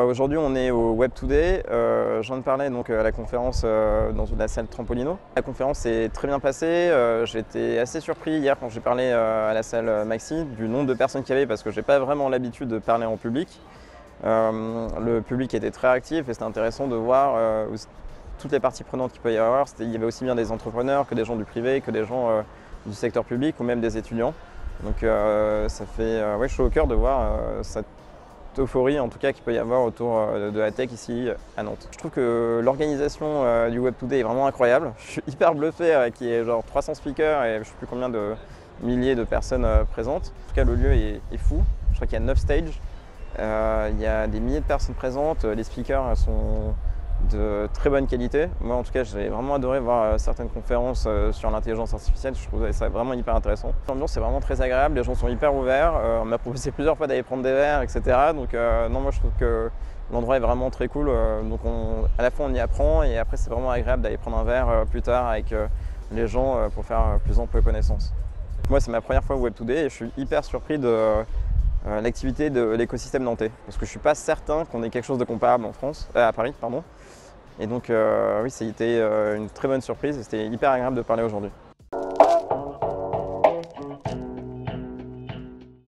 Aujourd'hui, on est au Web Today. Je viens de parler donc, à la conférence dans la salle Trampolino. La conférence s'est très bien passée. J'étais assez surpris hier quand j'ai parlé à la salle Maxi du nombre de personnes qu'il y avait parce que je n'ai pas vraiment l'habitude de parler en public. Le public était très actif et c'était intéressant de voir toutes les parties prenantes qu'il peut y avoir. Il y avait aussi bien des entrepreneurs que des gens du privé, que des gens du secteur public ou même des étudiants. Donc ça fait chaud au cœur de voir cette euphorie en tout cas qu'il peut y avoir autour de la tech ici à Nantes. Je trouve que l'organisation du Web Today est vraiment incroyable. Je suis hyper bluffé qu'il y ait genre 300 speakers et je ne sais plus combien de milliers de personnes présentes. En tout cas le lieu est fou. Je crois qu'il y a 9 stages. Il y a des milliers de personnes présentes. Les speakers sont de très bonne qualité. Moi en tout cas j'ai vraiment adoré voir certaines conférences sur l'intelligence artificielle, je trouvais ça vraiment hyper intéressant. L'ambiance est vraiment très agréable, les gens sont hyper ouverts, on m'a proposé plusieurs fois d'aller prendre des verres, etc. Donc non, moi je trouve que l'endroit est vraiment très cool, donc à la fois on y apprend et après c'est vraiment agréable d'aller prendre un verre plus tard avec les gens pour faire plus ample connaissance. Moi c'est ma première fois au Web Today et je suis hyper surpris de l'activité de l'écosystème nantais, parce que je ne suis pas certain qu'on ait quelque chose de comparable en France, à Paris, pardon. Et donc oui, c'était une très bonne surprise et c'était hyper agréable de parler aujourd'hui.